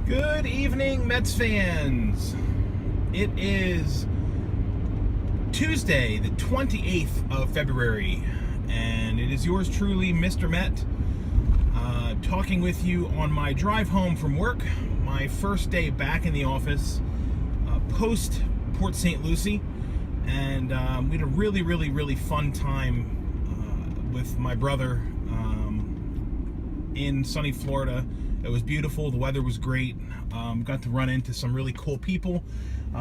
Good evening, Mets fans. It is Tuesday, the 28th of February, and it is yours truly, Mr. Met, talking with you on my drive home from work, my first day back in the office, post Port St. Lucie, and we had a really fun time with my brother in sunny Florida. It was beautiful. The weather was great. Got to run into some really cool people,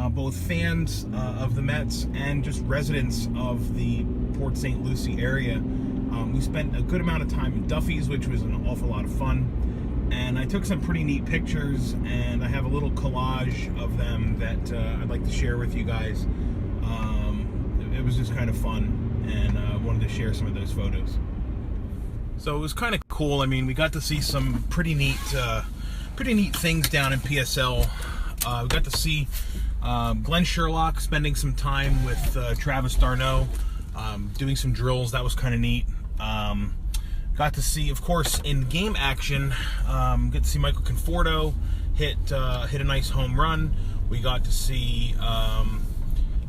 both fans of the Mets and just residents of the Port St. Lucie area. We spent a good amount of time in Duffy's, which was an awful lot of fun. And I took some pretty neat pictures, and I have a little collage of them that I'd like to share with you guys. It was just kind of fun, and I wanted to share some of those photos. So it was kind of cool. I mean, we got to see some pretty neat things down in PSL. We got to see Glenn Sherlock spending some time with Travis d'Arnaud, doing some drills. That was kind of neat. Got to see, of course, in game action, get to see Michael Conforto hit a nice home run. We got to see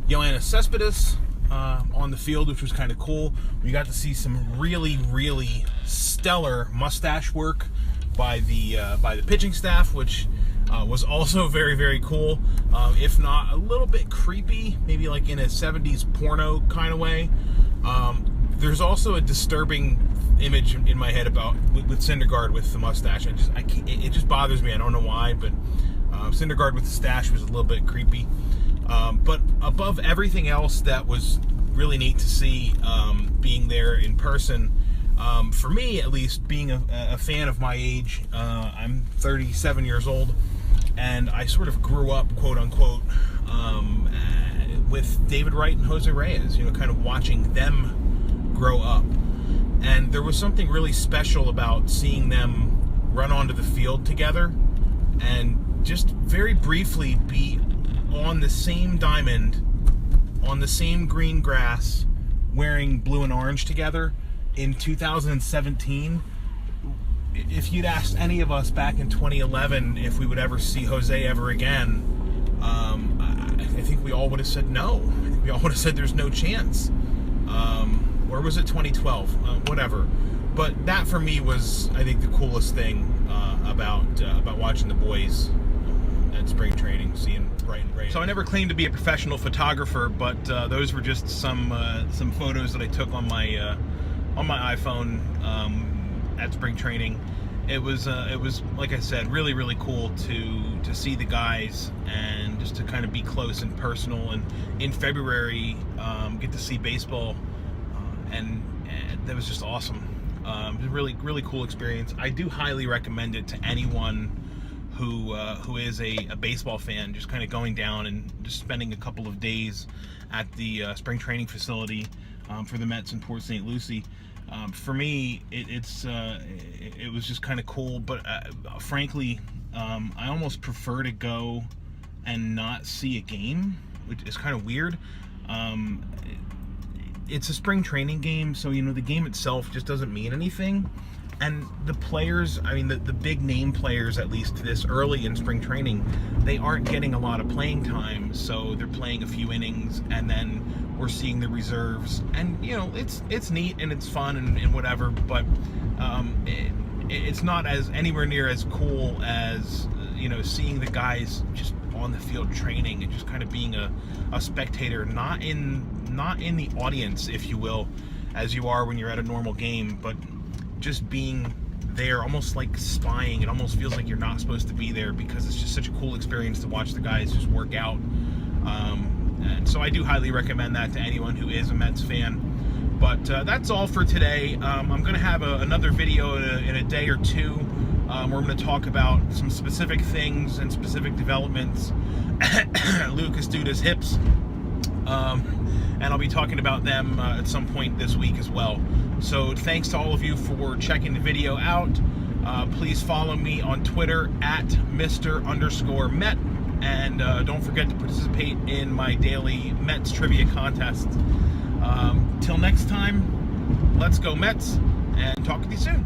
Yoenis Cespedes on the field, which was kind of cool. We got to see some really stellar mustache work by the pitching staff, which was also very cool, if not a little bit creepy, maybe like in a 70s porno kind of way. There's also a disturbing image in my head with Syndergaard with the mustache. It just bothers me. I don't know why, but Syndergaard with the stash was a little bit creepy. But above everything else, that was really neat to see, being there in person. For me, at least, being a fan of my age, I'm 37 years old, and I sort of grew up, quote unquote, with David Wright and Jose Reyes, kind of watching them grow up. And there was something really special about seeing them run onto the field together and just very briefly be on the same diamond, on the same green grass, wearing blue and orange together in 2017. If you'd asked any of us back in 2011 if we would ever see Jose ever again, I think we all would have said no. I think we all would have said there's no chance. Or was it 2012? Whatever. But that for me was, I think, the coolest thing about watching the boys at spring training, seeing Wright and Reyes. So I never claimed to be a professional photographer, but those were just some photos that I took on my iPhone at spring training. It was like I said, really cool to see the guys and just to kind of be close and personal. And in February, get to see baseball, and that was just awesome. It was a really cool experience. I do highly recommend it to anyone who is a baseball fan, just kind of going down and just spending a couple of days at the spring training facility for the Mets in Port St. Lucie. For me, it was just kind of cool, but frankly, I almost prefer to go and not see a game, which is kind of weird. It's a spring training game, so the game itself just doesn't mean anything. And the players, I mean, the big name players, at least this early in spring training, they aren't getting a lot of playing time, so they're playing a few innings, and then we're seeing the reserves. And, it's neat and it's fun and whatever, but it's not anywhere near as cool as, seeing the guys just on the field training and just kind of being a spectator, not in the audience, if you will, as you are when you're at a normal game, but just being there, almost like spying. It almost feels like you're not supposed to be there, because it's just such a cool experience to watch the guys just work out. And so I do highly recommend that to anyone who is a Mets fan. But that's all for today. I'm going to have another video in a day or two where I'm going to talk about some specific things and specific developments. Lucas Duda's hips. And I'll be talking about them at some point this week as well. So thanks to all of you for checking the video out. Please follow me on Twitter at Mr_Met. And don't forget to participate in my daily Mets trivia contest. Till next time, let's go Mets, and talk to you soon.